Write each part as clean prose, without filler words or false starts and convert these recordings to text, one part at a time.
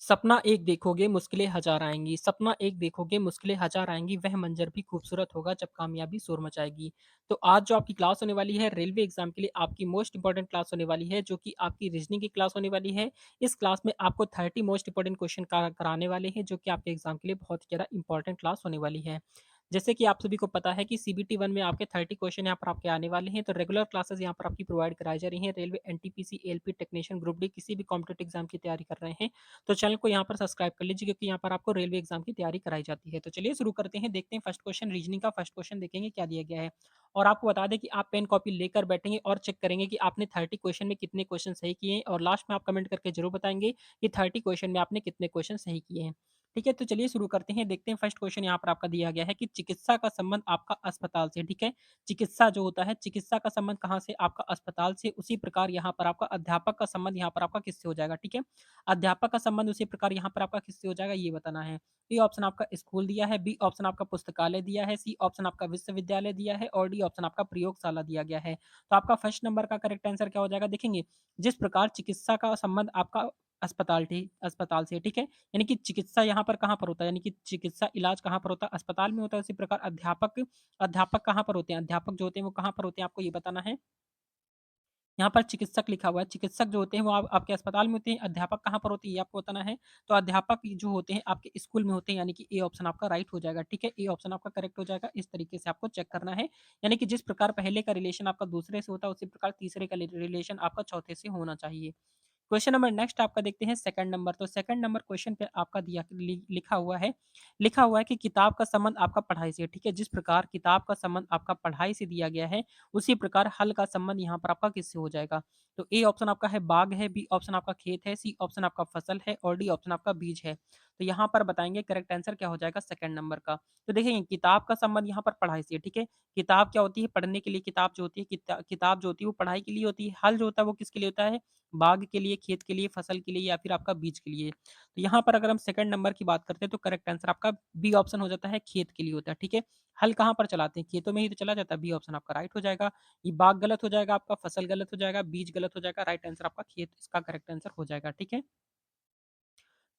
सपना एक देखोगे मुश्किलें हज़ार आएँगी, सपना एक देखोगे मुश्किलें हज़ार आएँगी, वह मंज़र भी खूबसूरत होगा जब कामयाबी शोर मचाएगी। तो आज जो आपकी क्लास होने वाली है रेलवे एग्ज़ाम के लिए आपकी मोस्ट इम्पोर्टेंट क्लास होने वाली है, जो कि आपकी रीज़निंग की क्लास होने वाली है। इस क्लास में आपको 30 मोस्ट इम्पोर्टेंट क्वेश्चन कराने वाले हैं, जो कि आपके एग्ज़ाम के लिए बहुत ही ज़्यादा इम्पोर्टेंट क्लास होने वाली है। जैसे कि आप सभी को पता है कि सीबीटी 1 में आपके 30 क्वेश्चन यहाँ पर आपके आने वाले हैं, तो रेगुलर क्लासेस यहाँ पर आपकी प्रोवाइड कराई जा रही हैं। Railway, NTPC, ALP, technician, group D किसी भी कॉम्पिटिटिव एग्ज़ाम की तैयारी कर रहे हैं, तो चैनल को यहाँ पर सब्सक्राइब कर लीजिए क्योंकि यहाँ पर आपको रेलवे एग्जाम की तैयारी कराई जाती है। तो चलिए शुरू करते हैं, देखते हैं फर्स्ट क्वेश्चन रीजनिंग का फर्स्ट क्वेश्चन देखेंगे क्या दिया गया है। और आपको बता दें कि आप पेन कॉपी लेकर बैठेंगे और चेक करेंगे कि आपने 30 क्वेश्चन में कितने क्वेश्चन सही किए हैं और लास्ट में आप कमेंट करके जरूर बताएंगे कि 30 क्वेश्चन में आपने कितने क्वेश्चन सही किए हैं। ठीक है, तो चलिए शुरू करते हैं, देखते हैं फर्स्ट क्वेश्चन यहाँ पर आपका दिया गया है कि चिकित्सा का संबंध आपका अस्पताल से। ठीक है, चिकित्सा जो होता है, चिकित्सा का संबंध कहाँ से? आपका अस्पताल से। उसी प्रकार यहाँ पर आपका अध्यापक का संबंध यहाँ पर आपका किससे हो जाएगा? ठीक है, अध्यापक का संबंध उसी प्रकार यहाँ पर आपका किससे हो जाएगा, ये बताना है। ए ऑप्शन आपका स्कूल दिया है, बी ऑप्शन आपका पुस्तकालय दिया है, सी ऑप्शन आपका विश्वविद्यालय दिया है और डी ऑप्शन आपका प्रयोगशाला दिया गया है। तो आपका फर्स्ट नंबर का करेक्ट आंसर क्या हो जाएगा? देखेंगे, जिस प्रकार चिकित्सा का संबंध आपका अस्पताल से, ठीक है, यानी कि चिकित्सा यहाँ पर कहाँ पर होता है, यानी कि चिकित्सा इलाज कहाँ पर होता है? अस्पताल में होता है। उसी प्रकार अध्यापक अध्यापक कहाँ पर होते हैं? अध्यापक जो होते हैं वो कहाँ पर होते हैं? आपको ये बताना है। यहाँ पर चिकित्सक लिखा हुआ है, चिकित्सक जो होते हैं वो आपके अस्पताल में होते हैं, अध्यापक कहाँ पर होते हैं ये आपको बताना है। तो अध्यापक जो होते हैं आपके स्कूल में होते हैं, यानी कि ए ऑप्शन आपका राइट हो जाएगा। ठीक है, ए ऑप्शन आपका करेक्ट हो जाएगा। इस तरीके से आपको चेक करना है, यानी कि जिस प्रकार पहले का रिलेशन आपका दूसरे से होता है, उसी प्रकार तीसरे का रिलेशन आपका चौथे से होना चाहिए। क्वेश्चन नंबर नेक्स्ट आपका देखते हैं सेकंड नंबर। तो सेकंड नंबर क्वेश्चन पे आपका लिखा हुआ है कि किताब का संबंध आपका पढ़ाई से है। ठीक है, जिस प्रकार किताब का संबंध आपका पढ़ाई से दिया गया है, उसी प्रकार हल का संबंध यहाँ पर आपका किससे हो जाएगा? तो ए ऑप्शन आपका है बाग है, बी ऑप्शन आपका खेत है, सी ऑप्शन आपका फसल है और डी ऑप्शन आपका बीज है। तो यहाँ पर बताएंगे करेक्ट आंसर क्या हो जाएगा सेकंड नंबर का। तो देखिए, किताब का संबंध यहाँ पर पढ़ाई से है। ठीक है, किताब क्या होती है? पढ़ने के लिए किताब जो होती है, किताब जो होती है वो पढ़ाई के लिए होती है। हल जो होता है वो किसके लिए होता है? बाग के लिए, खेत के लिए, फसल के लिए या फिर आपका बीज के लिए। तो यहाँ पर अगर हम सेकंड नंबर की बात करते हैं तो करेक्ट आंसर आपका बी ऑप्शन हो जाता है, खेत के लिए होता है। ठीक है, हल कहाँ पर चलाते हैं? खेतों में ही तो चला जाता है। बी ऑप्शन आपका राइट हो जाएगा। ये बाग गलत हो जाएगा, आपका फसल गलत हो जाएगा, बीज गलत हो जाएगा, राइट आंसर आपका खेत इसका करेक्ट आंसर हो जाएगा। ठीक है,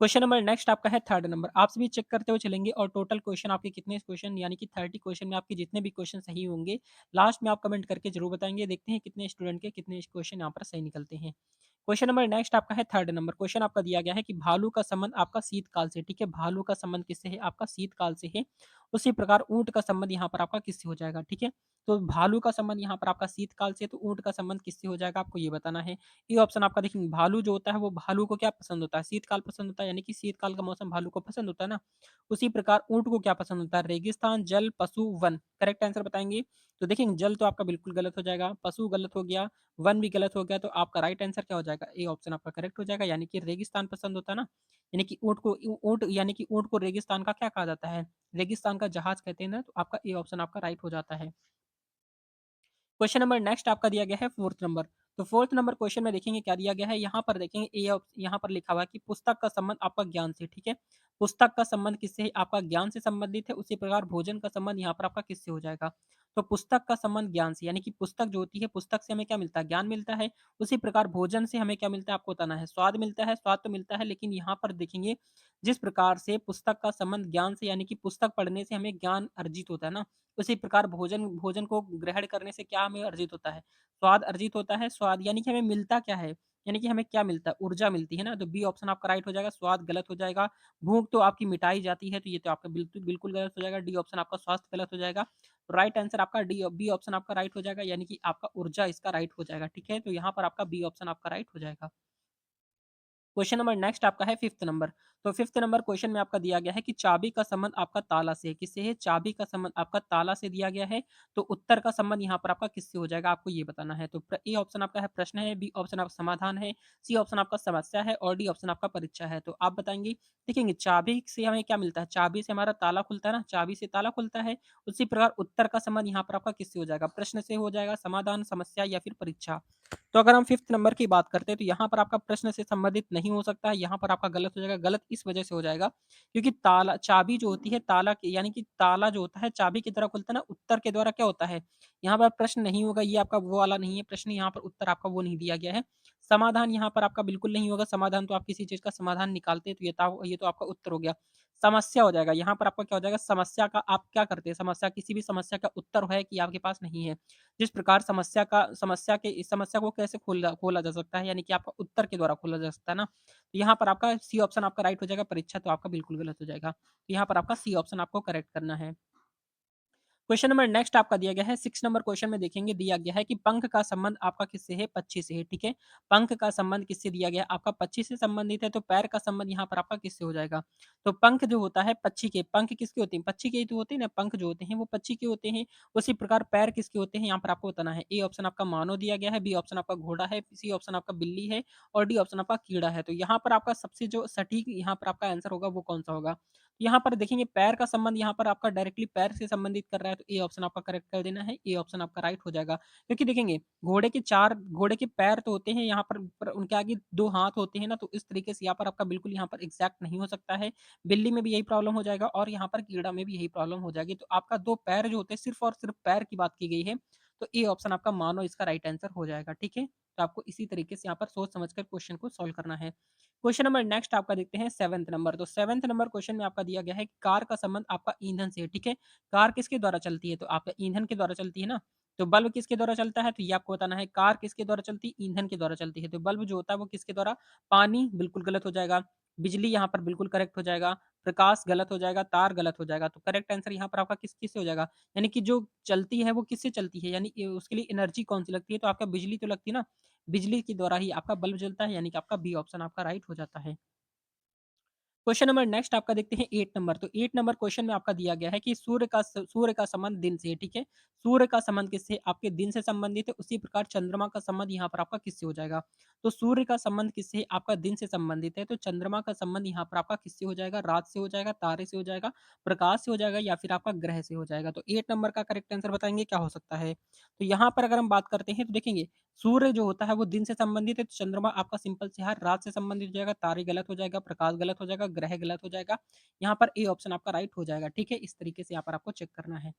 क्वेश्चन नंबर नेक्स्ट आपका है थर्ड नंबर। आपसे भी चेक करते हुए चलेंगे और टोटल क्वेश्चन आपके कितने क्वेश्चन, यानी कि 30 क्वेश्चन में आपके जितने भी क्वेश्चन सही होंगे, लास्ट में आप कमेंट करके जरूर बताएंगे। देखते हैं कितने स्टूडेंट के कितने क्वेश्चन यहाँ पर सही निकलते हैं। क्वेश्चन नंबर नेक्स्ट आपका है थर्ड नंबर। क्वेश्चन आपका दिया गया है कि भालू का संबंध आपका शीतकाल से। ठीक है, भालू का संबंध किससे है? आपका शीतकाल से है। उसी प्रकार ऊंट का संबंध यहाँ पर आपका किससे हो जाएगा? ठीक है, तो भालू का संबंध यहाँ पर आपका शीतकाल से, तो ऊंट का संबंध किससे हो जाएगा? आपको ये बताना है। ये ऑप्शन आपका देखेंगे, भालू जो होता है वो भालू को क्या पसंद होता है? शीतकाल पसंद होता है, यानी कि शीतकाल का मौसम भालू को पसंद होता है ना। उसी प्रकार ऊँट को क्या पसंद होता है? रेगिस्तान, जल, पशु, वन। करेक्ट आंसर बताएँगे। तो देखेंगे, जल तो आपका बिल्कुल गलत हो जाएगा, पशु गलत हो गया, वन भी गलत हो गया, तो आपका राइट आंसर क्या हो जाएगा? ए ऑप्शन आपका करेक्ट हो जाएगा, यानी कि रेगिस्तान पसंद होता है ना। यानी कि ऊँट को रेगिस्तान का क्या कहा जाता है? रेगिस्तान का जहाज कहते हैं ना, तो आपका ए ऑप्शन आपका राइट हो जाता है। क्वेश्चन नंबर नेक्स्ट आपका दिया गया है फोर्थ नंबर। तो फोर्थ नंबर क्वेश्चन में देखेंगे क्या दिया गया है। यहाँ पर देखेंगे यहाँ पर लिखा हुआ है कि पुस्तक का संबंध आपका ज्ञान से। ठीक है, पुस्तक का संबंध किससे है? आपका ज्ञान से संबंधित है। उसी प्रकार भोजन का संबंध यहाँ पर आपका किससे हो जाएगा? तो पुस्तक का संबंध ज्ञान से, यानी कि पुस्तक जो होती है, पुस्तक से हमें क्या मिलता है? ज्ञान मिलता है। उसी प्रकार भोजन से हमें क्या मिलता है? आपको बताना है। स्वाद मिलता है, स्वाद तो मिलता है, लेकिन यहाँ पर देखेंगे, जिस प्रकार से पुस्तक का संबंध ज्ञान से, यानी कि पुस्तक पढ़ने से हमें ज्ञान अर्जित होता है ना, उसी प्रकार भोजन भोजन को ग्रहण करने से क्या हमें अर्जित होता है? स्वाद अर्जित होता है। स्वाद यानी कि हमें मिलता क्या है? यानी कि हमें क्या मिलता है? ऊर्जा मिलती है ना, तो बी ऑप्शन आपका राइट हो जाएगा। स्वाद गलत हो जाएगा। भूख तो आपकी मिटाई जाती है, तो ये तो आपका बिल्कुल बिल्कुल गलत हो जाएगा। डी ऑप्शन आपका स्वास्थ्य गलत हो जाएगा। तो राइट आंसर आपका बी ऑप्शन आपका राइट हो जाएगा, यानी कि आपका ऊर्जा इसका राइट हो जाएगा। ठीक है, तो यहाँ पर आपका बी ऑप्शन आपका राइट हो जाएगा। क्वेश्चन नंबर नेक्स्ट आपका है फिफ्थ नंबर। तो फिफ्थ नंबर क्वेश्चन में आपका दिया गया है कि चाबी का संबंध आपका ताला से है। किससे है? चाबी का संबंध आपका ताला से दिया गया है। तो उत्तर का संबंध यहाँ पर आपका किससे हो जाएगा? आपको ये बताना है। तो ए ऑप्शन आपका है प्रश्न है, बी ऑप्शन आपका समाधान है, सी ऑप्शन आपका समस्या है और डी ऑप्शन आपका परीक्षा है। तो आप बताएंगे। देखेंगे, चाबी से हमें क्या मिलता है? चाबी से हमारा ताला खुलता है ना, चाबी से ताला खुलता है। उसी प्रकार उत्तर का संबंध यहाँ पर आपका किससे हो जाएगा? प्रश्न से हो जाएगा, समाधान, समस्या या फिर परीक्षा। तो अगर हम फिफ्थ नंबर की बात करते हैं तो यहाँ पर आपका प्रश्न से संबंधित नहीं नहीं हो सकता है, यहाँ पर आपका गलत हो जाएगा। गलत इस वजह से हो जाएगा क्योंकि ताला चाबी जो होती है ताला की यानी कि ताला जो होता है चाबी की तरह खुलता है ना, उत्तर के द्वारा क्या होता है? यहाँ पर प्रश्न नहीं होगा, ये आपका वो वाला नहीं है प्रश्न, यहाँ पर उत्तर आपका वो नहीं दिया गया है। समाधान यहाँ पर आपका बिल्कुल नहीं होगा, समाधान तो आप किसी चीज़ का समाधान निकालते हैं तो ये तो आपका उत्तर हो गया। समस्या हो जाएगा, यहाँ पर आपका क्या हो जाएगा समस्या का आप क्या करते हैं? समस्या किसी भी समस्या का उत्तर है कि आपके पास नहीं है। जिस प्रकार समस्या के इस समस्या को कैसे खोला खोला जा सकता है यानी कि आपका उत्तर के द्वारा खोला जा सकता है ना। तो यहाँ पर आपका सी ऑप्शन आपका राइट हो जाएगा, परीक्षा तो आपका बिल्कुल गलत हो जाएगा। तो यहाँ पर आपका सी ऑप्शन आपको करेक्ट करना है। क्वेश्चन नंबर नेक्स्ट आपका दिया गया है 6 नंबर क्वेश्चन में देखेंगे दिया गया है कि पंख का संबंध आपका किससे है? पक्षी से है, ठीक है? पंख का संबंध किससे दिया गया है? आपका पक्षी से संबंधित है तो पैर का संबंध यहाँ पर आपका किससे हो जाएगा? तो पंख जो होता है पक्षी के पंख किसके होते हैं? पक्षी के ही तो होते हैं ना, पंख जो होते हैं वो पक्षी के होते हैं। उसी प्रकार पैर किसके होते हैं यहाँ पर आपको बताना है। ए ऑप्शन आपका मानव दिया गया है, बी ऑप्शन आपका घोड़ा है, सी ऑप्शन आपका बिल्ली है और डी ऑप्शन आपका कीड़ा है। तो यहाँ पर आपका सबसे जो सटीक यहाँ पर आपका आंसर होगा वो कौन-सा होगा? यहाँ पर देखेंगे पैर का संबंध यहाँ पर आपका डायरेक्टली पैर से संबंधित कर रहा है तो ए ऑप्शन आपका करेक्ट कर देना है। ए ऑप्शन आपका राइट हो जाएगा। क्योंकि देखेंगे घोड़े के पैर तो होते हैं यहाँ पर उनके आगे 2 हाथ होते हैं ना तो इस तरीके से यहाँ पर आपका बिल्कुल यहाँ पर एग्ज़ैक्ट नहीं हो सकता है। बिल्ली में भी यही प्रॉब्लम हो जाएगा और यहाँ पर कीड़ा में भी यही प्रॉब्लम हो जाएगी। तो आपका 2 पैर जो होते हैं सिर्फ़ और सिर्फ़ पैर की बात की गई है। तो ए ऑप्शन आपका मानो इसका राइट आंसर हो जाएगा, ठीक है? तो आपको इसी तरीके से यहाँ पर सोच समझ कर क्वेश्चन को सॉल्व करना है। क्वेश्चन नंबर नेक्स्ट आपका देखते हैं 7th नंबर। तो 7th नंबर क्वेश्चन में आपका दिया गया है कि कार का संबंध आपका ईंधन से है, ठीक है? कार किसके द्वारा चलती है? तो आपका ईंधन के द्वारा चलती है ना? तो बल्ब किसके द्वारा चलता है? तो ये आपको बताना है। कार किसके द्वारा चलती है? ईंधन के द्वारा चलती है। तो बल्ब जो होता है वो किसके द्वारा? पानी बिल्कुल गलत हो जाएगा। बिजली यहाँ पर बिल्कुल करेक्ट हो जाएगा। प्रकाश गलत हो जाएगा, तार गलत हो जाएगा। तो करेक्ट आंसर यहाँ पर आपका किससे हो जाएगा? यानी कि जो चलती है वो किससे चलती है? यानी उसके लिए एनर्जी कौन-सी लगती है? तो आपका बिजली तो लगती है ना? बिजली के द्वारा ही आपका बल्ब जलता है यानी कि आपका बी ऑप्शन आपका राइट हो जाता है। क्वेश्चन नंबर नेक्स्ट आपका देखते हैं 8 नंबर। तो 8 नंबर क्वेश्चन में आपका दिया गया है कि सूर्य का संबंध दिन से है, ठीक है? सूर्य का संबंध किससे? आपके दिन से संबंधित है, उसी प्रकार चंद्रमा का संबंध यहाँ पर आपका किससे हो जाएगा? तो सूर्य का संबंध किससे है? आपका दिन से संबंधित है, तो चंद्रमा का संबंध यहाँ पर आपका किससे हो जाएगा? रात से हो जाएगा, तारे से हो जाएगा, प्रकाश से हो जाएगा या फिर आपका ग्रह से हो जाएगा? तो 8 नंबर का करेक्ट आंसर बताएँगे क्या हो सकता है? तो यहाँ पर अगर हम बात करते हैं तो देखेंगे सूर्य जो होता है वो दिन से संबंधित है, तो चंद्रमा आपका सिंपल से है रात से संबंधित हो जाएगा, तारे गलत हो जाएगा, प्रकाश गलत हो जाएगा, ग्रह गलत हो जाएगा। यहाँ पर ए ऑप्शन आपका राइट हो जाएगा, ठीक है? इस तरीके से यहाँ पर आपको चेक करना है।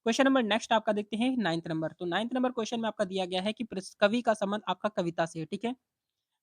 क्वेश्चन नंबर नेक्स्ट आपका देखते हैं 9th नंबर। तो 9th नंबर क्वेश्चन में आपका दिया गया है कि कवि का संबंध आपका कविता से है, ठीक है?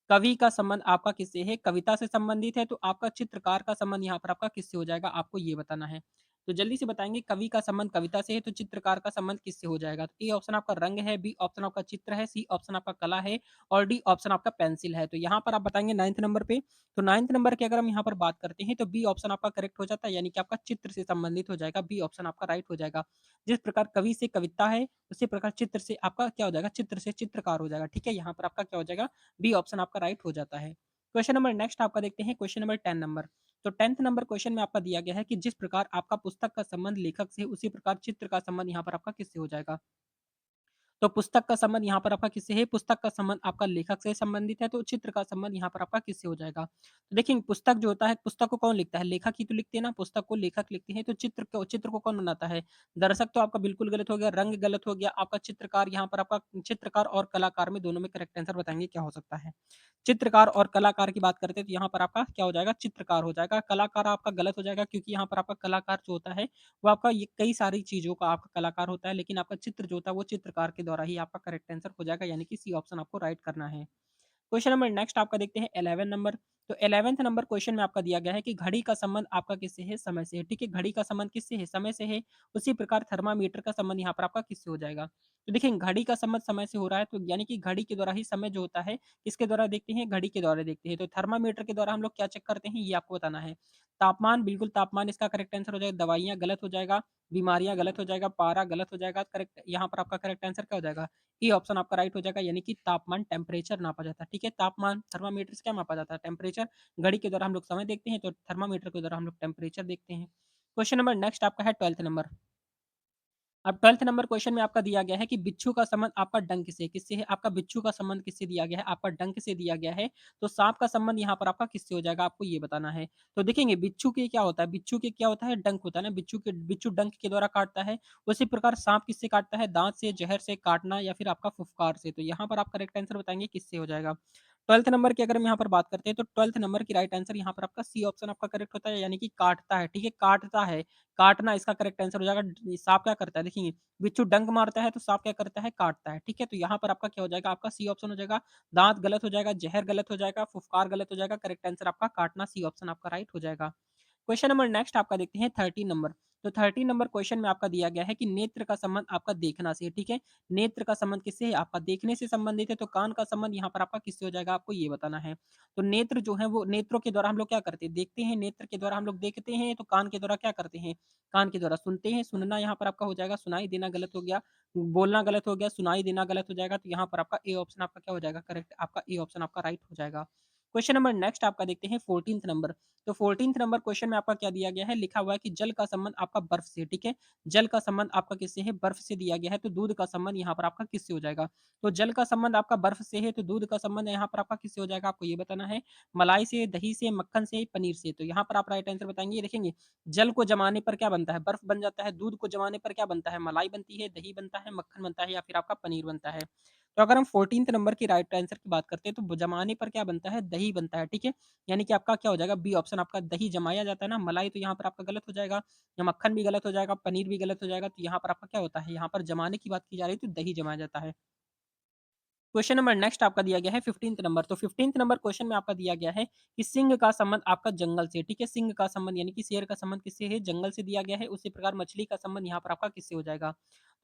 कवि का संबंध आपका किससे है? कविता से संबंधित है, तो आपका चित्रकार का संबंध यहाँ पर आपका किससे हो जाएगा? आपको ये बताना है। तो जल्दी से बताएँगे कवि का संबंध कविता से है, तो चित्रकार का संबंध किससे हो जाएगा? तो ए ऑप्शन आपका रंग है, बी ऑप्शन आपका चित्र है, सी ऑप्शन आपका कला है और डी ऑप्शन आपका पेंसिल है। तो यहाँ पर आप बताएँगे 9th नंबर पे, तो 9th नंबर की अगर हम यहाँ पर बात करते हैं, तो बी ऑप्शन आपका करेक्ट हो जाता है, यानी कि आपका चित्र से संबंधित हो जाएगा, बी ऑप्शन आपका राइट हो जाएगा। जिस प्रकार कवि से कविता है, उसी प्रकार चित्र से आपका क्या हो जाएगा? चित्र से चित्रकार हो जाएगा, ठीक है? यहाँ पर आपका क्या हो जाएगा? बी ऑप्शन आपका राइट हो जाता है। क्वेश्चन नंबर नेक्स्ट आपका देखते हैं क्वेश्चन नंबर 10 नंबर। तो 10th नंबर क्वेश्चन में आपका दिया गया है कि जिस प्रकार आपका पुस्तक का संबंध लेखक से उसी प्रकार चित्र का संबंध यहाँ पर आपका किससे हो जाएगा? तो पुस्तक का संबंध यहाँ पर आपका किससे है? पुस्तक का संबंध आपका लेखक से संबंधित है, तो चित्र का संबंध यहाँ पर आपका किससे हो जाएगा? तो देखिए पुस्तक जो होता है, पुस्तक को कौन लिखता है? लेखक ही तो लिखते हैं ना, पुस्तक को लेखक लिखते हैं, तो चित्र को कौन बनाता है? दर्शक तो आपका बिल्कुल गलत हो गया, रंग गलत हो गया, आपका चित्रकार यहाँ पर आपका चित्रकार और कलाकार में दोनों में करेक्ट आंसर बताएँगे क्या हो सकता है? चित्रकार और कलाकार की बात करते हैं तो यहाँ पर आपका क्या हो जाएगा? चित्रकार हो जाएगा, कलाकार आपका गलत हो जाएगा क्योंकि यहाँ पर आपका कलाकार जो होता है वो आपका ये कई सारी चीज़ों का आपका कलाकार होता है, लेकिन आपका चित्र जो होता है वो चित्रकार के द्वारा ही आपका करेक्ट आंसर हो जाएगा, यानी कि सी ऑप्शन आपको राइट करना है। क्वेश्चन नंबर नेक्स्ट आपका देखते हैं 11 नंबर। तो 11th नंबर क्वेश्चन में आपका दिया गया है कि घड़ी का संबंध आपका किससे है? समय से है, ठीक है? घड़ी का संबंध किससे है? समय से है। उसी प्रकार थर्मामीटर का संबंध यहाँ पर आपका किससे हो जाएगा? तो देखिए घड़ी का संबंध समय से हो रहा है, तो यानी कि घड़ी के द्वारा ही समय जो होता है, किसके द्वारा देखते हैं? घड़ी के द्वारा देखते हैं। तो थर्मामीटर के द्वारा हम लोग क्या चेक करते हैं? ये आपको बताना है। तापमान बिल्कुल तापमान इसका करेक्ट आंसर हो जाएगा, दवाइयाँ गलत हो जाएगा, बीमारियाँ गलत हो जाएगा, पारा गलत हो जाएगा, करेक्ट यहाँ पर आपका करेक्ट आंसर क्या हो जाएगा? ए ऑप्शन आपका राइट हो जाएगा, यानी कि तापमान टेम्परेचर नापा जाता है, ठीक है? तापमान थर्मामीटर से क्या मापा जाता है? टेम्परेचर। घड़ी के द्वारा हम लोग समय देखते हैं, तो थर्मामीटर के द्वारा हम लोग टेम्परेचर देखते हैं। क्वेश्चन नंबर नेक्स्ट आपका है 12th नंबर। अब 12th नंबर क्वेश्चन में आपका दिया गया है कि बिच्छू का संबंध आपका डंक से किससे है? आपका बिच्छू का संबंध किससे दिया गया है? आपका डंक से दिया गया है। तो सांप का संबंध यहाँ पर आपका किससे हो जाएगा? आपको ये बताना है। तो देखेंगे बिच्छू के क्या होता है? बिच्छू के क्या होता है? डंक होता है ना, बिच्छू डंक के द्वारा काटता है। उसी प्रकार सांप किससे काटता है? दाँत से, ज़हर से, काटना या फिर आपका फुफकार से। तो यहाँ पर आप करेक्ट आंसर बताएँगे किससे हो जाएगा? 12th नंबर की अगर हम यहाँ पर बात करते हैं तो 12th नंबर की राइट आंसर यहाँ पर आपका सी ऑप्शन आपका करेक्ट होता है, यानी कि काटता है, ठीक है? काटता है, काटना इसका करेक्ट आंसर हो जाएगा। साँप क्या करता है देखिए, बिच्छू डंक मारता है तो साँप क्या करता है? काटता है, ठीक है? तो यहाँ पर आपका क्या हो जाएगा? आपका सी ऑप्शन हो जाएगा। दाँत गलत हो जाएगा, ज़हर गलत हो जाएगा, फुफकार गलत हो जाएगा, करेक्ट आंसर आपका काटना सी ऑप्शन आपका राइट हो जाएगा। क्वेश्चन नंबर नेक्स्ट आपका देखते हैं 13 नंबर। तो 13 नंबर क्वेश्चन में आपका दिया गया है कि नेत्र का संबंध आपका देखना से है, ठीक है? नेत्र का संबंध किससे है? आपका देखने से संबंधित है, तो कान का संबंध यहाँ पर आपका किससे हो जाएगा? आपको ये बताना है। तो नेत्र जो है वो नेत्रों के द्वारा हम लोग क्या करते हैं? देखते हैं, नेत्र के द्वारा हम लोग देखते हैं, तो कान के द्वारा क्या करते हैं? कान के द्वारा सुनते हैं, सुनना यहाँ पर आपका हो जाएगा, सुनाई देना गलत हो गया, बोलना गलत हो गया, सुनाई देना गलत हो जाएगा, तो यहाँ पर आपका ए ऑप्शन आपका क्या हो जाएगा? करेक्ट आपका ए ऑप्शन आपका राइट हो जाएगा। क्वेश्चन नंबर नेक्स्ट आपका देखते हैं 14th नंबर। तो 14th नंबर क्वेश्चन में आपका क्या दिया गया है? लिखा हुआ है कि जल का संबंध आपका बर्फ से है, ठीक है? जल का संबंध आपका किससे है? बर्फ से दिया गया है, तो दूध का संबंध यहाँ पर आपका किससे हो जाएगा? तो जल का संबंध आपका बर्फ से है, तो दूध का संबंध यहाँ पर आपका किससे हो जाएगा? आपको ये बताना है। मलाई से, दही से, मक्खन से, पनीर से। तो यहाँ पर आप राइट आंसर बताएँगे। ये देखेंगे, जल को जमाने पर क्या बनता है? बर्फ बन जाता है। दूध को जमाने पर क्या बनता है? मलाई बनती है, दही बनता है, मक्खन बनता है या फिर आपका पनीर बनता है। तो अगर हम 14th नंबर की राइट आंसर की बात करते हैं, तो जमाने पर क्या बनता है? दही बनता है, ठीक है? यानी कि आपका क्या हो जाएगा? बी ऑप्शन आपका दही जमाया जाता है ना, मलाई तो यहाँ पर आपका गलत हो जाएगा, या मक्खन भी गलत हो जाएगा, पनीर भी गलत हो जाएगा, तो यहाँ पर आपका क्या होता है? यहाँ पर जमाने की बात की जा रही है, तो दही जमाया जाता है। क्वेश्चन नंबर नेक्स्ट आपका दिया गया है 15th नंबर। तो 15th नंबर क्वेश्चन में आपका दिया गया है कि सिंह का संबंध आपका जंगल से, ठीक है? सिंह का संबंध यानी कि शेर का संबंध किससे है? जंगल से दिया गया है। उसी प्रकार मछली का संबंध यहाँ पर आपका किससे हो जाएगा?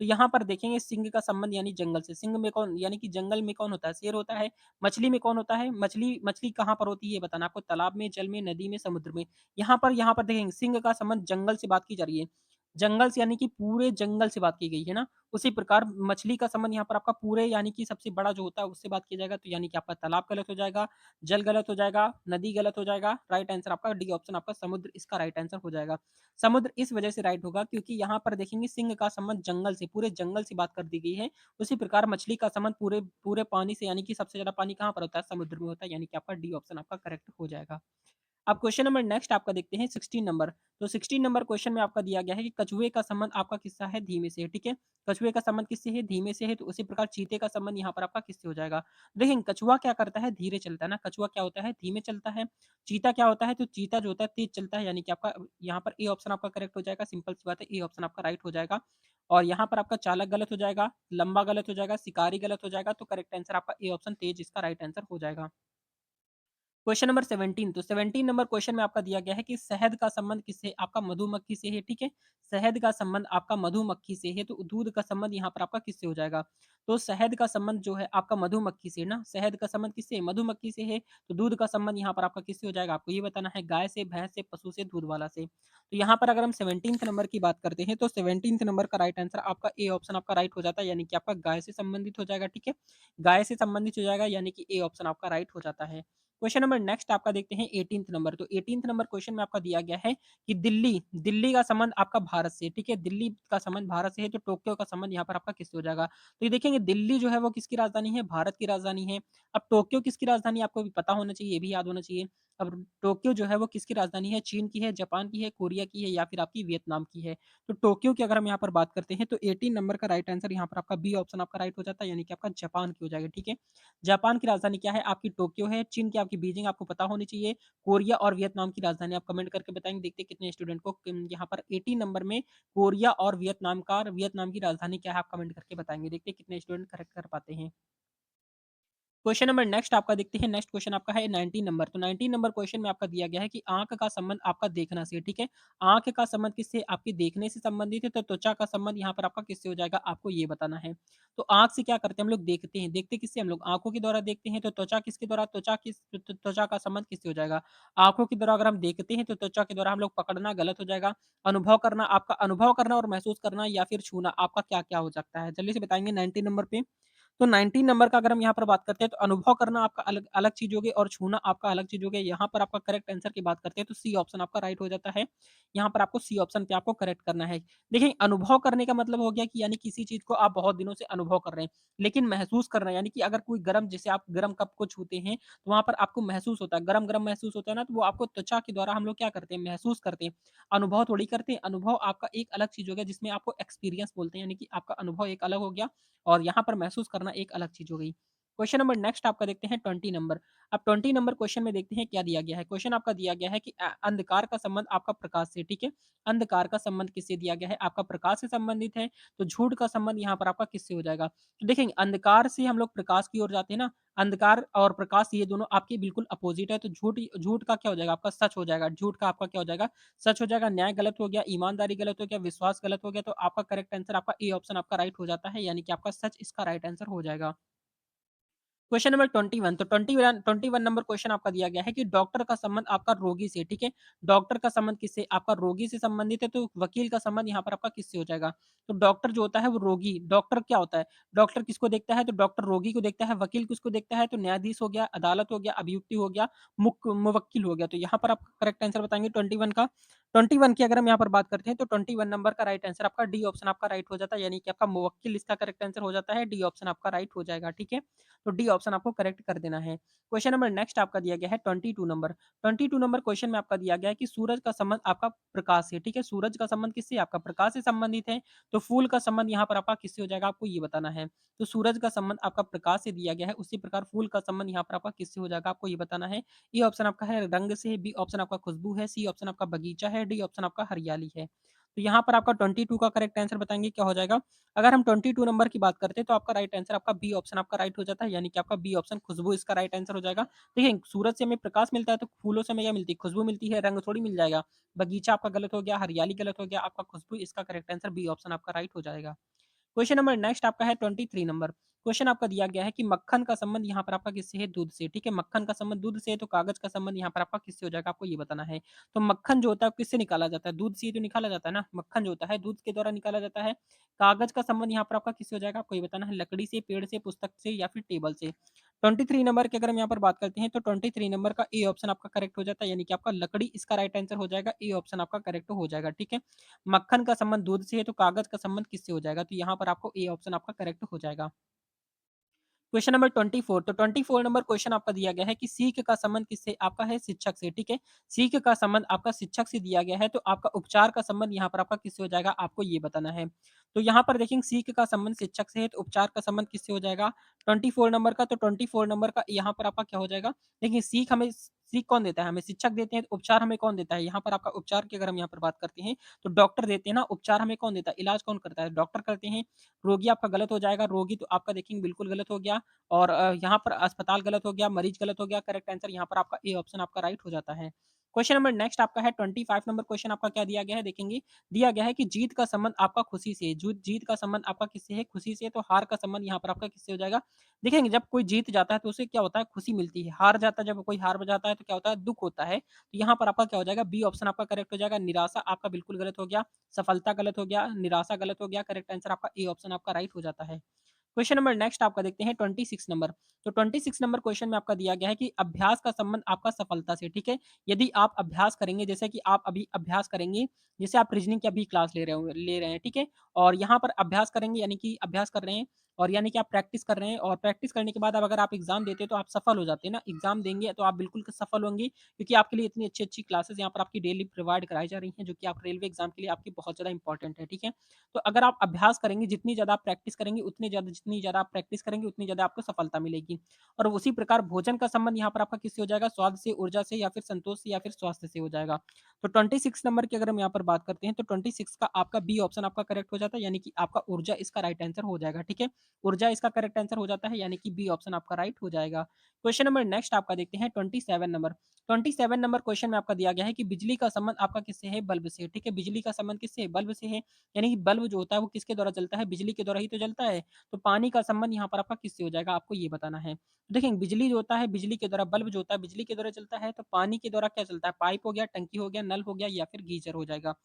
तो यहाँ पर देखेंगे, सिंह का संबंध यानी जंगल से। सिंह में कौन, यानी कि जंगल में कौन होता है? शेर होता है। मछली में कौन होता है? मछली मछली कहाँ पर होती है ये बताना आपको, तालाब में, जल में, नदी में, समुद्र में। यहाँ पर देखेंगे, सिंह का संबंध जंगल से बात की जा रही है। जंगल से यानी कि पूरे जंगल से बात की गई है ना? उसी प्रकार मछली का संबंध यहाँ पर आपका पूरे यानी कि सबसे बड़ा जो होता है उससे बात किया जाएगा, तो यानी कि आपका तालाब गलत हो जाएगा, जल गलत हो जाएगा, नदी गलत हो जाएगा। राइट आंसर आपका डी ऑप्शन आपका समुद्र इसका राइट आंसर हो जाएगा। समुद्र इस वजह से राइट होगा क्योंकि यहाँ पर देखेंगे, सिंह का संबंध जंगल से, पूरे जंगल से बात कर दी गई है। उसी प्रकार मछली का संबंध पूरे पूरे पानी से, यानी कि सबसे ज़्यादा पानी कहाँ पर होता है? समुद्र में होता है, यानी कि आपका डी ऑप्शन आपका करेक्ट हो जाएगा। अब क्वेश्चन नंबर नेक्स्ट आपका देखते हैं 16 नंबर। तो 16 नंबर क्वेश्चन में आपका दिया गया है कि कछुए का संबंध आपका किससा है? धीमे से है, ठीक है? कछुए का संबंध किससे है? धीमे से है, तो उसी प्रकार चीते का संबंध यहाँ पर आपका किससे हो जाएगा? देखिए, कछुआ क्या करता है? धीरे चलता है ना, कछुआ क्या होता है? धीमे चलता है। चीता क्या होता है? तो चीता जो होता है तेज चलता है, यानी कि आपका यहाँ पर ए ऑप्शन आपका करेक्ट हो जाएगा। सिंपल सी बात है, ए ऑप्शन आपका राइट हो जाएगा। और यहाँ पर आपका चालक गलत हो जाएगा, लंबा गलत हो जाएगा, शिकारी गलत हो जाएगा, तो करेक्ट आंसर आपका ए ऑप्शन तेज इसका राइट आंसर हो जाएगा। Question number 17। तो 17 नंबर क्वेश्चन में आपका दिया गया है कि शहद का संबंध किससे है? आपका मधुमक्खी से है, ठीक है? शहद का संबंध आपका मधुमक्खी से है, तो दूध का संबंध यहाँ पर आपका किससे हो जाएगा? तो शहद का संबंध जो है आपका मधुमक्खी से है ना, शहद का संबंध किससे है? मधुमक्खी से है, तो दूध का संबंध यहाँ पर आपका किससे हो जाएगा? आपको ये बताना है, गाय से, भैंस से, पशु से, दूध वाला से। तो यहाँ पर अगर हम 17th नंबर की बात करते हैं, तो 17th नंबर का राइट आंसर आपका ए ऑप्शन आपका राइट हो जाता है, यानी कि आपका गाय से संबंधित हो जाएगा, ठीक है? गाय से संबंधित हो जाएगा, यानी कि ए ऑप्शन आपका राइट हो जाता है। क्वेश्चन नंबर नेक्स्ट आपका देखते हैं 18th नंबर। तो 18th नंबर क्वेश्चन में आपका दिया गया है कि दिल्ली दिल्ली का संबंध आपका भारत से, ठीक है? दिल्ली का संबंध भारत से है, तो टोक्यो का संबंध यहाँ पर आपका किससे हो जाएगा? तो ये देखेंगे, दिल्ली जो है वो किसकी राजधानी है? भारत की राजधानी है। अब टोक्यो किसकी राजधानी है? आपको भी पता होना चाहिए, ये भी याद होना चाहिए। अब टोक्यो जो है वो किसकी राजधानी है? चीन की है, जापान की है, कोरिया की है या फिर आपकी वियतनाम की है? तो टोक्यो की अगर हम यहाँ पर बात करते हैं, तो 18 नंबर का राइट आंसर यहाँ पर आपका बी ऑप्शन आपका राइट हो जाता है, यानी कि आपका जापान की हो जाएगा, ठीक है? जापान की राजधानी क्या है? आपकी टोक्यो है, चीन की आपकी बीजिंग आपको पता होनी चाहिए, कोरिया और वियतनाम की राजधानी आप कमेंट करके बताएँगे, देखते हैं कितने स्टूडेंट को यहाँ पर 80 नंबर में कोरिया और वियतनाम की राजधानी क्या है? आप कमेंट करके बताएँगे, देखते हैं कितने स्टूडेंट करेक्ट कर पाते हैं। क्वेश्चन नंबर नेक्स्ट आपका देखते हैं, नेक्स्ट क्वेश्चन आपका है 19 नंबर। तो 19 नंबर क्वेश्चन में आपका दिया गया है कि आँख का संबंध आपका देखना से है, ठीक है? आँख का संबंध किससे? आपके देखने से संबंधित है, तो त्वचा का संबंध यहाँ पर आपका किससे हो जाएगा? आपको ये बताना है। तो आँख से क्या करते हैं हम लोग? देखते हैं। देखते किससे हम लोग? आँखों के द्वारा देखते हैं, तो त्वचा किसके द्वारा? त्वचा का संबंध किससे हो जाएगा? आँखों के द्वारा अगर हम देखते हैं, तो त्वचा के द्वारा हम लोग पकड़ना गलत हो जाएगा। अनुभव करना, आपका अनुभव करना और महसूस करना या फिर छूना आपका क्या-क्या हो सकता है? जल्दी से बताएँगे 19 नंबर पे। तो 19 नंबर का अगर हम यहाँ पर बात करते हैं, तो अनुभव करना आपका अलग अलग चीज़ हो गई और छूना आपका अलग चीज़ हो गया। यहाँ पर आपका करेक्ट आंसर की बात करते हैं, तो सी ऑप्शन आपका राइट हो जाता है। यहाँ पर आपको सी ऑप्शन पे आपको करेक्ट करना है। देखिए, अनुभव करने का मतलब हो गया कि यानी किसी चीज़ को आप बहुत दिनों से अनुभव कर रहे हैं, लेकिन महसूस कर रहे हैं, यानी कि अगर कोई गरम, जैसे आप गरम कप को छूते हैं, तो वहाँ पर आपको महसूस होता है, गरम-गरम महसूस होता है ना, तो वो आपको त्वचा के द्वारा हम लोग क्या करते हैं? महसूस करते हैं। अनुभव थोड़ी करते हैं। अनुभव आपका एक अलग चीज़ हो गया, जिसमें आपको एक्सपीरियंस बोलते हैं, यानी कि आपका अनुभव एक अलग हो गया और यहाँ पर महसूस करना एक अलग चीज़ हो गई। क्वेश्चन नंबर नेक्स्ट आपका देखते हैं 20 नंबर। अब 20 नंबर क्वेश्चन में देखते हैं क्या दिया गया है। क्वेश्चन आपका दिया गया है कि अंधकार का संबंध आपका प्रकाश से, ठीक है? अंधकार का संबंध किससे दिया गया है? आपका प्रकाश से संबंधित है, तो झूठ का संबंध यहाँ पर आपका किससे हो जाएगा? तो देखेंगे अंधकार से हम लोग प्रकाश की ओर जाते हैं ना, अंधकार और प्रकाश ये दोनों आपके बिल्कुल अपोज़िट है, तो झूठ झूठ का क्या हो जाएगा? आपका सच हो जाएगा। झूठ का आपका क्या हो जाएगा? सच हो जाएगा। न्याय गलत हो गया, ईमानदारी गलत हो गया, विश्वास गलत हो गया, तो आपका करेक्ट आंसर आपका ए ऑप्शन आपका राइट हो जाता है, यानी कि आपका सच इसका राइट आंसर हो जाएगा। क्वेश्चन नंबर 21 तो 21 नंबर क्वेश्चन आपका दिया गया है कि डॉक्टर का संबंध आपका रोगी से, ठीक है? डॉक्टर का संबंध किससे? आपका रोगी से संबंधित है, तो वकील का संबंध यहाँ पर आपका किससे हो जाएगा? तो डॉक्टर जो होता है वो रोगी, डॉक्टर क्या होता है? डॉक्टर किसको देखता है? तो डॉक्टर रोगी को देखता है, वकील किसको देखता है? तो न्यायाधीश हो गया, अदालत हो गया, अभियुक्ति हो गया, मुवक्किल हो गया। तो यहाँ पर आप करेक्ट आंसर बताएँगे 21 का। 21 की अगर हम यहाँ पर बात करते हैं तो 21 नंबर का राइट आंसर आपका डी ऑप्शन आपका राइट हो जाता है, यानी कि आपका मुवक्किल इसका करेक्ट आंसर हो जाता है, डी ऑप्शन आपका राइट हो जाएगा, ठीक है? तो डी ऑप्शन आपको करेक्ट कर देना है। क्वेश्चन नंबर नेक्स्ट आपका दिया गया है 22 नंबर। 22 नंबर क्वेश्चन में आपका दिया गया है कि सूरज का संबंध आपका प्रकाश से, ठीक है? सूरज का संबंध किससे? आपका प्रकाश से संबंधित है, तो फूल का संबंध यहाँ पर आपका किससे हो जाएगा? आपको ये बताना है। तो सूरज का संबंध आपका प्रकाश से दिया गया है, उसी प्रकार फूल का संबंध यहाँ पर आपका किससे हो जाएगा? आपको ये बताना है। ए ऑप्शन आपका है रंग से, बी ऑप्शन आपका खुशबू है, सी ऑप्शन आपका बगीचा है, डी ऑप्शन आपका हरियाली है। तो यहाँ पर आपका 22 का करेक्ट आंसर बताएँगे क्या हो जाएगा? अगर हम 22 नंबर की बात करते हैं तो आपका राइट आंसर आपका बी ऑप्शन आपका राइट हो जाता है, यानी कि आपका बी ऑप्शन खुशबू इसका राइट आंसर हो जाएगा। देखिए सूरज से हमें प्रकाश मिलता है, तो फूलों से हमें क्या मिलती है? खुशबू मिलती है, रंग थोड़ी मिल जाएगा। बगीचा आपका गलत हो गया, हरियाली गलत हो गया, आपका खुशबू इसका करेक्ट आंसर बी ऑप्शन आपका राइट हो जाएगा। क्वेश्चन नंबर नेक्स्ट आपका है 23 नंबर। क्वेश्चन आपका दिया गया है कि मक्खन का संबंध यहाँ पर आपका किससे है? दूध से, ठीक है? मक्खन का संबंध दूध से है, तो कागज का संबंध यहाँ पर आपका किससे हो जाएगा? आपको ये बताना है। तो मक्खन जो होता है किससे निकाला जाता है? दूध से ही तो निकाला जाता है ना। मक्खन जो होता है दूध के द्वारा निकाला जाता है। कागज का संबंध यहाँ पर आपका किससे हो जाएगा? आपको ये बताना है। लकड़ी से, पेड़ से, पुस्तक से या फिर टेबल से। 23 नंबर की अगर हम यहाँ पर बात करते हैं तो 23 नंबर का ए ऑप्शन आपका करेक्ट हो जाता है, यानी कि आपका लकड़ी इसका राइट आंसर हो जाएगा। ए ऑप्शन आपका करेक्ट हो जाएगा, ठीक है? मक्खन का संबंध दूध से है, तो कागज का संबंध किससे हो जाएगा? तो यहाँ पर आपको ए ऑप्शन आपका करेक्ट हो जाएगा। क्वेश्चन नंबर 24 तो 24 नंबर क्वेश्चन आपका दिया गया है कि सीख का संबंध किससे? आपका है शिक्षक से, ठीक है? सीख का संबंध आपका शिक्षक से दिया गया है, तो आपका उपचार का संबंध यहाँ पर आपका किससे हो जाएगा? आपको ये बताना है। तो यहाँ पर देखेंगे सीख का संबंध शिक्षक से है, तो उपचार का संबंध किससे हो जाएगा? 24 नंबर का, तो 24 नंबर का यहाँ पर आपका क्या हो जाएगा? देखिए सीख कौन देता है? हमें शिक्षक देते हैं, तो उपचार हमें कौन देता है? यहाँ पर आपका उपचार की अगर हम यहाँ पर बात करते हैं, तो डॉक्टर देते हैं ना, उपचार हमें कौन देता है? इलाज कौन करता है? डॉक्टर करते हैं। रोगी आपका गलत हो जाएगा, रोगी तो आपका देखेंगे बिल्कुल गलत हो गया। और यहाँ पर अस्पताल गलत हो गया, मरीज गलत हो गया, करेक्ट आंसर यहाँ पर आपका ए ऑप्शन आपका राइट हो जाता है। क्वेश्चन नंबर नेक्स्ट आपका है 25 नंबर क्वेश्चन आपका क्या दिया गया है देखेंगे, दिया गया है कि जीत का संबंध आपका खुशी से है, जीत का संबंध आपका किससे है? खुशी से, तो हार का संबंध यहाँ पर आपका किससे हो जाएगा? देखेंगे जब कोई जीत जाता है तो उसे क्या होता है? खुशी मिलती है, हार जाता है जब कोई हार जाता है तो क्या होता है? दुःख होता है। तो यहाँ पर आपका क्या हो जाएगा? बी ऑप्शन आपका करेक्ट हो जाएगा, निराशा आपका बिल्कुल गलत हो गया, सफलता गलत हो गया, निराशा गलत हो गया, करेक्ट आंसर आपका ए ऑप्शन आपका राइट हो जाता है। क्वेश्चन नंबर नेक्स्ट आपका देखते हैं 26 नंबर। तो 26 नंबर क्वेश्चन में आपका दिया गया है कि अभ्यास का संबंध आपका सफलता से, ठीक है? यदि आप अभ्यास करेंगे, जैसे कि आप अभी अभ्यास करेंगे, जैसे आप रीजनिंग की अभी क्लास ले रहे हैं, ठीक है? और यहाँ पर अभ्यास करेंगे यानी कि अभ्यास कर रहे हैं और यानी कि आप प्रैक्टिस कर रहे हैं और प्रैक्टिस करने के बाद अब अगर आप एग्ज़ाम देते हैं तो आप सफल हो जाते हैं ना, एग्ज़ाम देंगे तो आप बिल्कुल सफल होंगे क्योंकि आपके लिए इतनी अच्छी-अच्छी क्लासेस यहाँ पर आपकी डेली प्रोवाइड कराई जा रही हैं, जो कि आप रेलवे एग्ज़ाम के लिए आपकी बहुत ज़्यादा इंपॉर्टेंट है, ठीक है? तो अगर आप अभ्यास करेंगे, जितनी ज़्यादा आप प्रैक्टिस करेंगे, जितनी ज़्यादा आप प्रैक्टिस करेंगे, उतनी ज़्यादा आपको सफलता मिलेगी। और उसी प्रकार भोजन का संबंध यहाँ पर आपका किससे हो जाएगा? स्वाद से, ऊर्जा से या फिर संतोष से या फिर स्वास्थ्य से हो जाएगा। तो 26 नंबर की अगर हम यहाँ पर बात करते हैं, तो 26 का आपका बी ऑप्शन आपका करेक्ट हो जाता है, यानी कि आपका ऊर्जा इसका राइट आंसर हो जाएगा, ठीक है? ऊर्जा इसका करेक्ट आंसर हो जाता है, यानी कि बी ऑप्शन आपका राइट हो जाएगा। क्वेश्चन नंबर नेक्स्ट आपका देखते हैं 27 नंबर। 27 नंबर क्वेश्चन में आपका दिया गया है कि बिजली का संबंध आपका किससे है? बल्ब से, ठीक है? बिजली का संबंध किससे है? बल्ब से है। यानी कि बल्ब जो होता है वो किसके द्वारा चलता है? बिजली के द्वारा ही तो चलता है। तो पानी का संबंध यहाँ पर आपका किससे हो जाएगा? आपको ये बताना है। देखिए बिजली जो होता है, बिजली के द्वारा बल्ब जो होता है बिजली के द्वारा चलता है, तो पानी के द्वारा क्या चलता है? पाइप हो गया, टंकी हो गया, नल हो गया या फिर गीज़र हो जाएगा।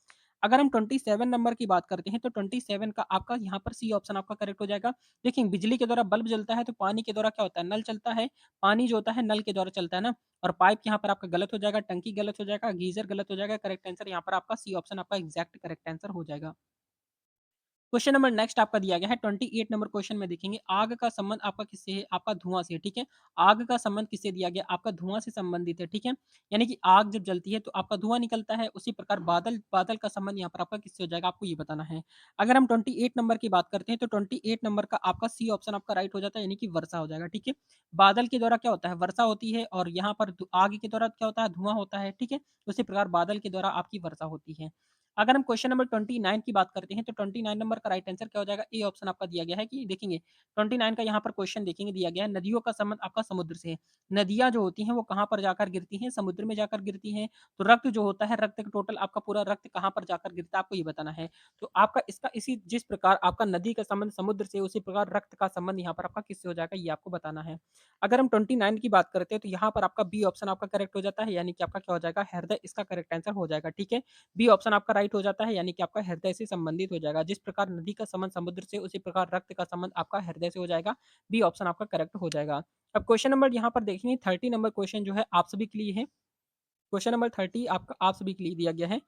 अगर हम 27 नंबर की बात करते हैं, तो 27 का आपका यहाँ पर सी ऑप्शन आपका करेक्ट हो जाएगा। देखिए बिजली के द्वारा बल्ब जलता है, तो पानी के द्वारा क्या होता है? नल चलता है। पानी जो होता है नल के द्वारा चलता है ना, और पाइप यहाँ पर आपका गलत हो जाएगा, टंकी गलत हो जाएगा, गीज़र गलत हो जाएगा। करेक्ट आंसर यहाँ पर आपका सी ऑप्शन आपका एग्ज़ैक्ट करेक्ट आंसर हो जाएगा। क्वेश्चन नंबर नेक्स्ट आपका दिया गया है 28 नंबर क्वेश्चन में देखेंगे आग का संबंध आपका किससे है? आपका धुआँ से है, ठीक है? आग का संबंध किससे दिया गया? आपका धुआँ से संबंधित है, ठीक है? यानी कि आग जब जलती है तो आपका धुआँ निकलता है, उसी प्रकार बादल बादल का संबंध यहाँ पर आपका किससे हो जाएगा? आपको ये बताना है। अगर हम 28 नंबर की बात करते हैं तो 28 नंबर का आपका सी ऑप्शन आपका राइट हो जाता है यानी कि वर्षा हो जाएगा, ठीक है? बादल के द्वारा क्या होता है? वर्षा होती है और यहाँ पर आग के द्वारा क्या होता है? धुआँ होता है, ठीक है? उसी प्रकार बादल के द्वारा आपकी वर्षा होती है। अगर हम क्वेश्चन नंबर 29 की बात करते हैं तो 29 नंबर का राइट आंसर क्या हो जाएगा? ए ऑप्शन आपका दिया गया है कि देखेंगे 29 का यहाँ पर क्वेश्चन देखेंगे दिया गया है नदियों का संबंध आपका समुद्र से है। नदियाँ जो होती हैं वो कहाँ पर जाकर गिरती हैं? समुद्र में जाकर गिरती हैं। तो रक्त जो होता है रक्त का टोटल आपका पूरा रक्त कहाँ पर जाकर गिरता है आपको ये बताना है। तो आपका इसका इसी जिस प्रकार आपका नदी का संबंध समुद्र से उसी प्रकार रक्त का संबंध यहाँ पर आपका किससे हो जाएगा ये आपको बताना है। अगर हम 29 की बात करते हैं तो यहाँ पर आपका बी ऑप्शन आपका करेक्ट हो जाता है यानी कि आपका क्या हो जाएगा? हृदय इसका करेक्ट आंसर हो जाएगा, ठीक है? बी ऑप्शन आपका राइट हो जाता है यानी कि आपका हृदय से संबंधित हो जाएगा। जिस प्रकार नदी का संबंध समुद्र से उसी प्रकार रक्त का संबंध आपका हृदय से हो जाएगा। बी ऑप्शन आपका करेक्ट हो जाएगा। अब क्वेश्चन नंबर यहाँ पर देखेंगे 30 नंबर क्वेश्चन जो है आप सभी के लिए है। क्वेश्चन नंबर 30 आपका आप सभी के लिए दिया गया है।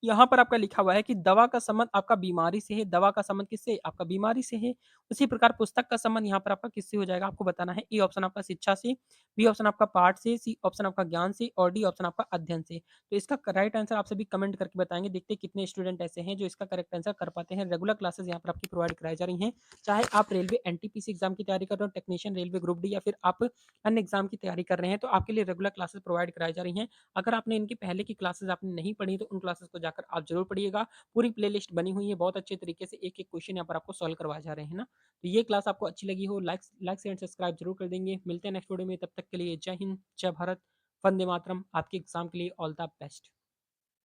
यहाँ पर आपका लिखा हुआ है कि दवा का संबंध आपका बीमारी से है, दवा का संबंध किससे? आपका बीमारी से है। उसी प्रकार पुस्तक का संबंध यहाँ पर आपका किससे हो जाएगा? आपको बताना है। ए ऑप्शन आपका शिक्षा से, बी ऑप्शन आपका पाठ से, सी ऑप्शन आपका ज्ञान से और डी ऑप्शन आपका अध्ययन से। तो इसका राइट आंसर आप सभी कमेंट करके बताएँगे। देखते हैं कितने स्टूडेंट ऐसे हैं जो इसका करेक्ट आंसर कर पाते हैं। रेगुलर क्लासेस यहाँ पर आपकी प्रोवाइड कराई जा रही हैं। चाहे आप रेलवे एनटीपीसी एग्ज़ाम की तैयारी कर रहे हो, टेक्नीशियन रेलवे ग्रुप डी या फिर आप अन्य एग्ज़ाम की तैयारी कर रहे हैं, तो आपके लिए रेगुलर क्लासेस प्रोवाइड कराई जा रही हैं। अगर आपने इनकी पहले की क्लासेस आपने नहीं पढ़ी तो उन क्लासेस को जाकर आप ज़रूर पढ़िएगा। पूरी प्लेलिस्ट बनी हुई है, बहुत अच्छे तरीके से एक-एक क्वेश्चन यहाँ पर आपको सॉल्व करवाए जा रहे हैं ना। तो ये क्लास आपको अच्छी लगी हो लाइक शेयर एंड सब्सक्राइब ज़रूर कर देंगे। मिलते हैं नेक्स्ट वीडियो में, तब तक के लिए जय हिंद, जय भारत, वंदे मातरम। आपके एग्ज़ाम के लिए ऑल द बेस्ट।